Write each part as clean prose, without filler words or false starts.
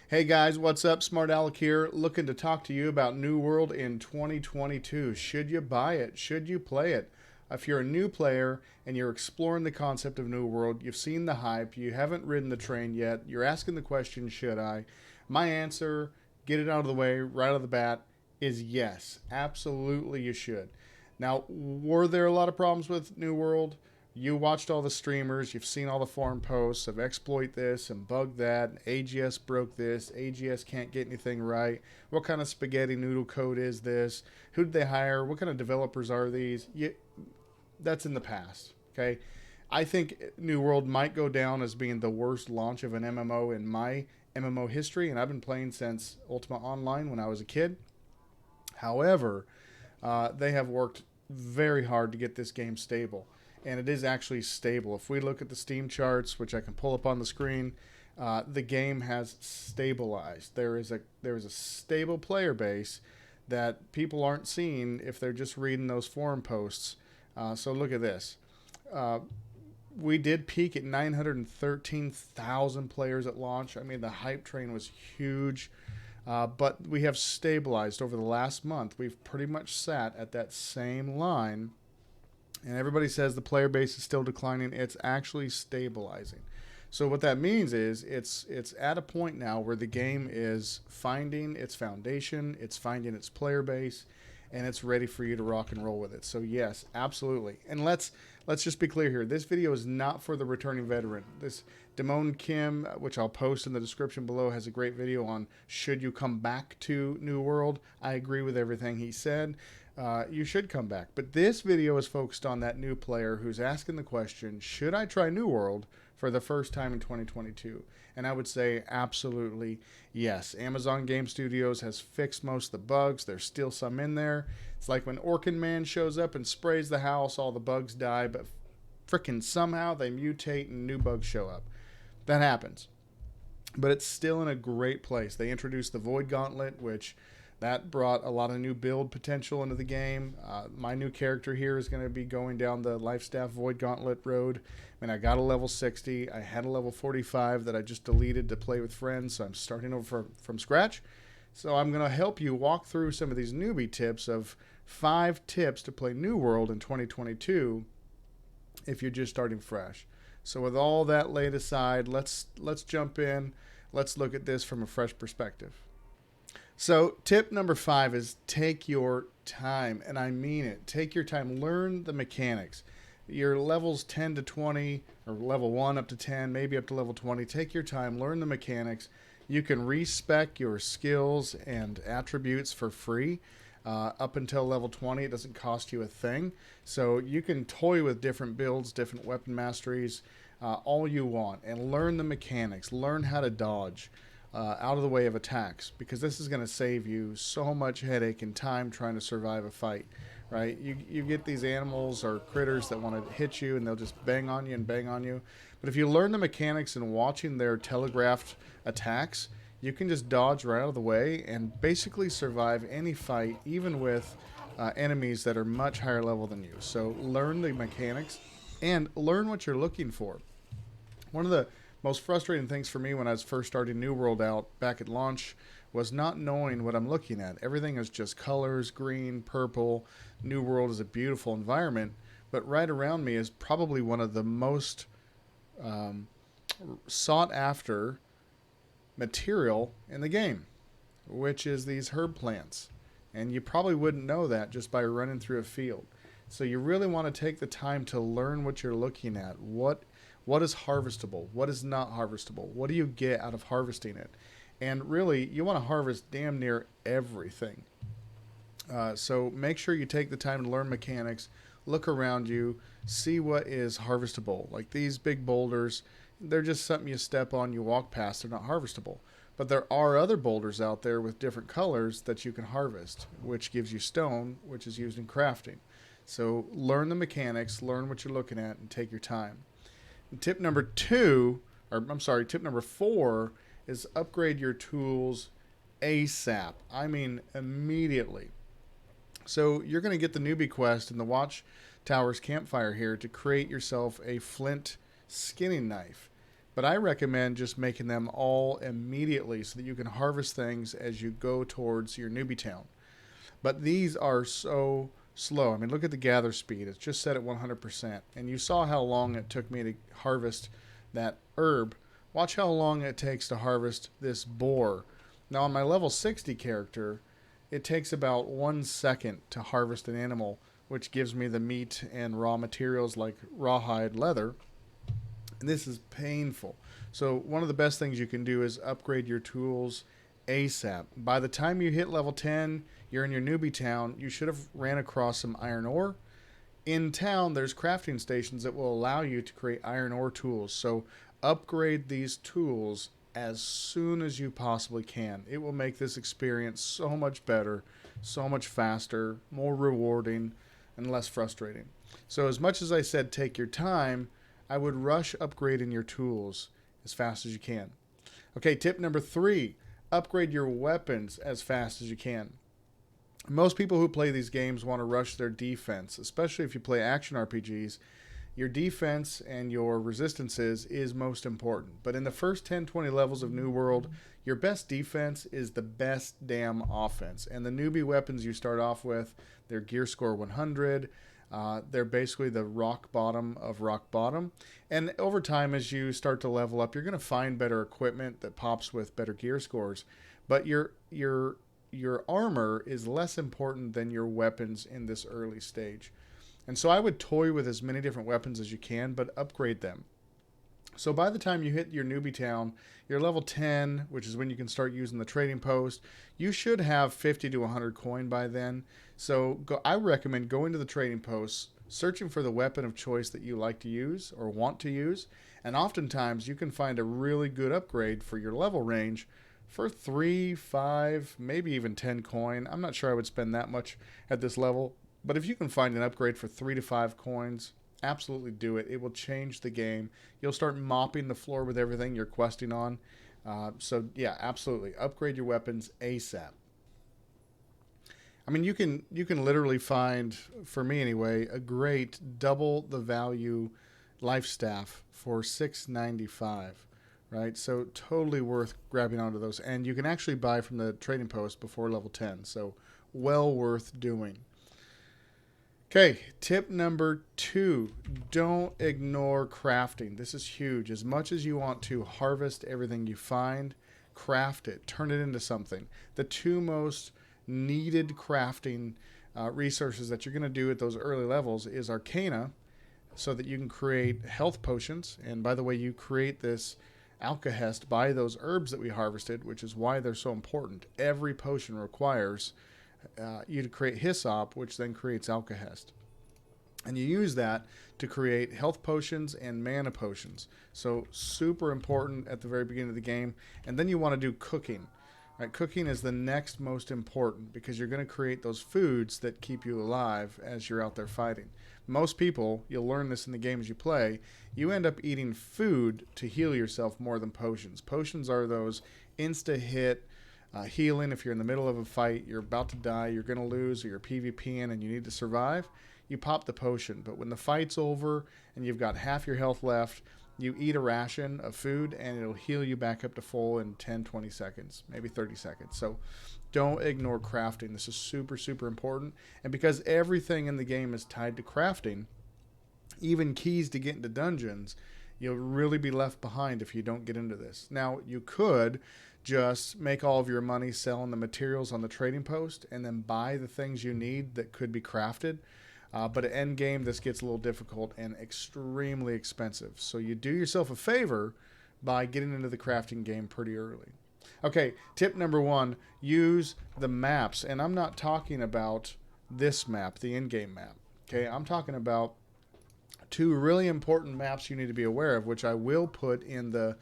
Hey guys, what's up? Smart Alec here, looking to talk to you about New World in 2022. Should you buy it? Should you play it? If you're a new player and you're exploring the concept of New World, you've seen the hype, you haven't ridden the train yet, you're asking the question, should I? My answer, get it out of the way right out of the bat, is yes. Absolutely you should. Now, were there a lot of problems with New World? You watched all the streamers, you've seen all the forum posts of exploit this and bug that, and AGS broke this, AGS can't get anything right. What kind of spaghetti noodle code is this? Who did they hire? What kind of developers are these? That's in the past, okay? I think New World might go down as being the worst launch of an MMO in my MMO history, and I've been playing since Ultima Online when I was a kid. However, they have worked very hard to get this game stable, and it is actually stable. If we look at the Steam charts, which I can pull up on the screen, the game has stabilized. There is a stable player base that people aren't seeing if they're just reading those forum posts. So look at this. Uh, we did peak at 913,000 players at launch. I mean, the hype train was huge. But we have stabilized over the last month. We've pretty much sat at that same line, and everybody says the player base is still declining. It's actually stabilizing. So what that means is it's at a point now where the game is finding its foundation, it's finding its player base, and it's ready for you to rock and roll with it. So yes, absolutely. And let's just be clear here. This video is not for the returning veteran. This Demone Kim, which I'll post in the description below, has a great video on should you come back to New World. I agree with everything he said. You should come back. But this video is focused on that new player who's asking the question, should I try New World for the first time in 2022? And I would say absolutely yes. Amazon Game Studios has fixed most of the bugs. There's still some in there. It's like when Orkin Man shows up and sprays the house, all the bugs die, but frickin' somehow they mutate and new bugs show up. That happens. But it's still in a great place. They introduced the Void Gauntlet, which that brought a lot of new build potential into the game. My new character here is going to be going down the Lifestaff Void Gauntlet road. I mean, I got a level 60. I had a level 45 that I just deleted to play with friends, so I'm starting over from scratch. So I'm going to help you walk through some of these newbie tips of 5 tips to play New World in 2022 if you're just starting fresh. So with all that laid aside, let's jump in. Let's look at this from a fresh perspective. So tip number 5 is take your time, and I mean it. Take your time. Learn the mechanics. Your levels 10 to 20, or level 1 up to 10, maybe up to level 20. Take your time. Learn the mechanics. You can respec your skills and attributes for free. Up until level 20, it doesn't cost you a thing. So you can toy with different builds, different weapon masteries, all you want, and learn the mechanics. Learn how to dodge out of the way of attacks, because this is going to save you so much headache and time trying to survive a fight, right? You get these animals or critters that want to hit you, and they'll just bang on you and bang on you. But if you learn the mechanics and watching their telegraphed attacks, you can just dodge right out of the way and basically survive any fight, even with enemies that are much higher level than you. So learn the mechanics and learn what you're looking for. One of the most frustrating things for me when I was first starting New World out back at launch was not knowing what I'm looking at. Everything is just colors, green, purple. New World is a beautiful environment, but right around me is probably one of the most sought after material in the game, which is these herb plants. And you probably wouldn't know that just by running through a field. So you really want to take the time to learn what you're looking at. What is harvestable? What is not harvestable? What do you get out of harvesting it? And really, you want to harvest damn near everything. So make sure you take the time to learn mechanics, look around you, see what is harvestable. Like these big boulders, they're just something you step on, you walk past, they're not harvestable. But there are other boulders out there with different colors that you can harvest, which gives you stone, which is used in crafting. So learn the mechanics, learn what you're looking at, and take your time. And tip number 4 is upgrade your tools ASAP. I mean immediately. So you're going to get the newbie quest in the Watchtower's campfire here to create yourself a flint skinning knife. But I recommend just making them all immediately so that you can harvest things as you go towards your newbie town. But these are so slow. I mean, look at the gather speed. It's just set at 100%. And you saw how long it took me to harvest that herb. Watch how long it takes to harvest this boar. Now, on my level 60 character, it takes about 1 second to harvest an animal, which gives me the meat and raw materials like rawhide leather. And this is painful. So one of the best things you can do is upgrade your tools ASAP. By the time you hit level 10, you're in your newbie town, you should have ran across some iron ore. In town, there's crafting stations that will allow you to create iron ore tools. So upgrade these tools as soon as you possibly can. It will make this experience so much better, so much faster, more rewarding, and less frustrating. So as much as I said take your time, I would rush upgrading your tools as fast as you can. Okay, tip number 3, upgrade your weapons as fast as you can. Most people who play these games want to rush their defense, especially if you play action RPGs. Your defense and your resistances is most important. But in the first 10, 20 levels of New World, your best defense is the best damn offense. And the newbie weapons you start off with, they're gear score 100. They're basically the rock bottom of rock bottom. And over time, as you start to level up, you're going to find better equipment that pops with better gear scores. But your armor is less important than your weapons in this early stage. And so I would toy with as many different weapons as you can, but upgrade them. So by the time you hit your newbie town, you're level 10, which is when you can start using the trading post. You should have 50 to 100 coin by then. So I recommend going to the trading posts, searching for the weapon of choice that you like to use or want to use. And oftentimes you can find a really good upgrade for your level range for 3, 5, maybe even 10 coin. I'm not sure I would spend that much at this level. But if you can find an upgrade for 3 to 5 coins, absolutely do it. It will change the game. You'll start mopping the floor with everything you're questing on. So yeah, absolutely. Upgrade your weapons ASAP. I mean, you can literally find, for me anyway, a great double the value life staff for $6.95. Right? So totally worth grabbing onto those. And you can actually buy from the trading post before level 10. So well worth doing. Okay, tip number 2, don't ignore crafting. This is huge. As much as you want to harvest everything you find, craft it, turn it into something. The 2 most needed crafting resources that you're going to do at those early levels is Arcana, so that you can create health potions. And by the way, you create this alkahest by those herbs that we harvested, which is why they're so important. Every potion requires you to create hyssop, which then creates alkahest. And you use that to create health potions and mana potions. So super important at the very beginning of the game. And then you want to do cooking. Right? Cooking is the next most important because you're going to create those foods that keep you alive as you're out there fighting. Most people, you'll learn this in the game as you play, you end up eating food to heal yourself more than potions. Potions are those insta-hit healing. If you're in the middle of a fight, you're about to die, you're going to lose, or you're PvPing and you need to survive, you pop the potion. But when the fight's over and you've got half your health left, you eat a ration of food and it'll heal you back up to full in 10, 20 seconds, maybe 30 seconds. So don't ignore crafting. This is super, super important. And because everything in the game is tied to crafting, even keys to get into dungeons, you'll really be left behind if you don't get into this. Now, you could just make all of your money selling the materials on the trading post and then buy the things you need that could be crafted. But at end game, this gets a little difficult and extremely expensive. So you do yourself a favor by getting into the crafting game pretty early. Okay, tip number 1, use the maps. And I'm not talking about this map, the in-game map. Okay, I'm talking about 2 really important maps you need to be aware of, which I will put in the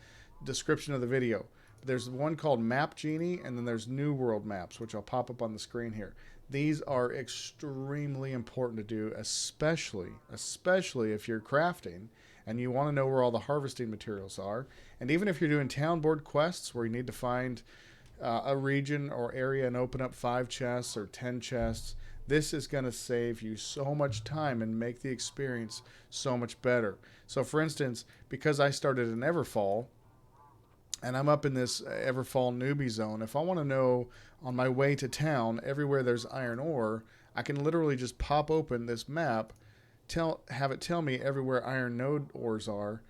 description of the video. There's one called Map Genie, and then there's New World maps, which I'll pop up on the screen here. These are extremely important to do, especially if you're crafting and you want to know where all the harvesting materials are. And even if you're doing town board quests where you need to find a region or area and open up 5 chests or 10 chests, This is going to save you so much time and make the experience so much better. So for instance, because I started in Everfall, and I'm up in this Everfall newbie zone, if I want to know on my way to town everywhere there's iron ore, I can literally just pop open this map, have it tell me everywhere iron node ores are,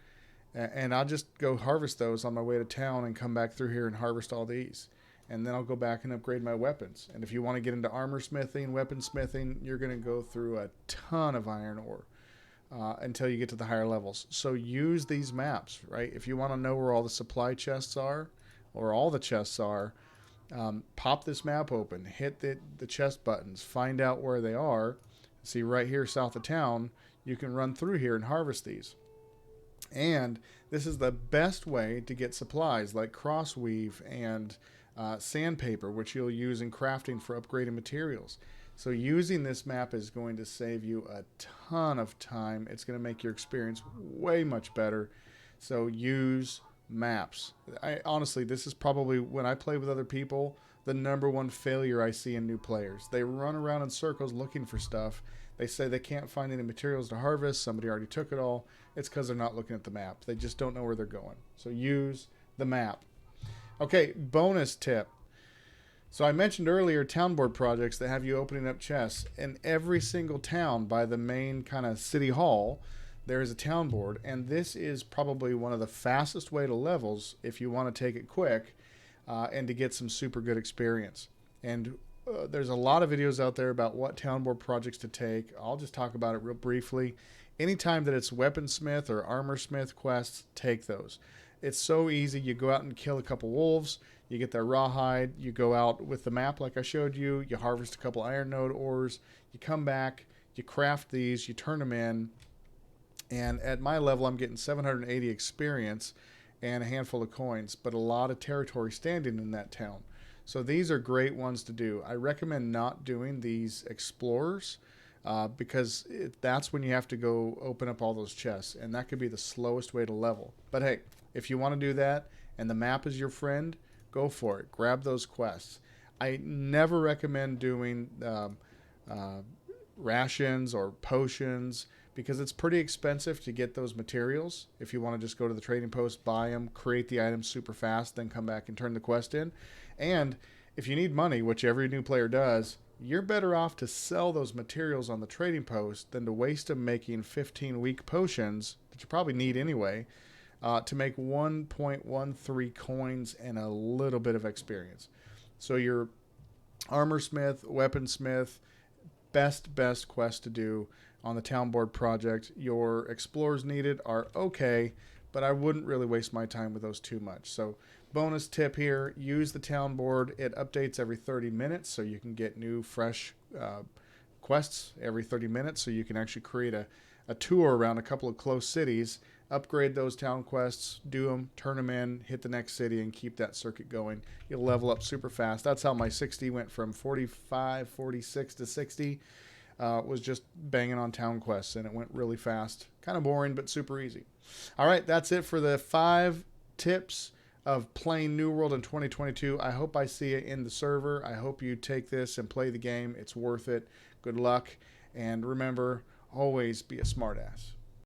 and I'll just go harvest those on my way to town and come back through here and harvest all these. And then I'll go back and upgrade my weapons. And if you want to get into armor smithing, weapon smithing, you're going to go through a ton of iron ore until you get to the higher levels. So use these maps, right? If you want to know where all the supply chests are, or all the chests are, pop this map open, hit the chest buttons, find out where they are. See right here south of town, you can run through here and harvest these. And this is the best way to get supplies like crossweave and sandpaper, which you'll use in crafting for upgrading materials. So using this map is going to save you a ton of time. It's going to make your experience way much better. So use maps. Honestly, this is probably, when I play with other people, the #1 failure I see in new players. They run around in circles looking for stuff. They say they can't find any materials to harvest. Somebody already took it all. It's because they're not looking at the map. They just don't know where they're going. So use the map. Okay, bonus tip. So I mentioned earlier town board projects that have you opening up chests. In every single town by the main kind of city hall, there is a town board. And this is probably one of the fastest way to levels if you want to take it quick and to get some super good experience. And there's a lot of videos out there about what town board projects to take. I'll just talk about it real briefly. Anytime that it's weaponsmith or armorsmith quests, take those. It's so easy. You go out and kill a couple wolves. You get their rawhide. You go out with the map like I showed you. You harvest a couple iron node ores. You come back. You craft these. You turn them in. And at my level, I'm getting 780 experience and a handful of coins, but a lot of territory standing in that town. So these are great ones to do. I recommend not doing these explorers because that's when you have to go open up all those chests, and that could be the slowest way to level. But hey, if you want to do that and the map is your friend, go for it. Grab those quests. I never recommend doing rations or potions because it's pretty expensive to get those materials. If you want to just go to the trading post, buy them, create the items super fast, then come back and turn the quest in. And if you need money, which every new player does, you're better off to sell those materials on the trading post than to waste them making 15-week potions that you probably need anyway to make 1.13 coins and a little bit of experience. So your armorsmith, weaponsmith, best quest to do on the town board project. Your explorers needed are okay, but I wouldn't really waste my time with those too much. So bonus tip here, use the town board. It updates every 30 minutes, so you can get new, fresh quests every 30 minutes, so you can actually create a tour around a couple of close cities, upgrade those town quests, do them, turn them in, hit the next city, and keep that circuit going. You'll level up super fast. That's how my 60 went from 45, 46 to 60. Was just banging on town quests, and it went really fast. Kind of boring, but super easy. All right, that's it for the 5 tips of playing New World in 2022. I hope I see you in the server. I hope you take this and play the game. It's worth it. Good luck, and remember, always be a smartass.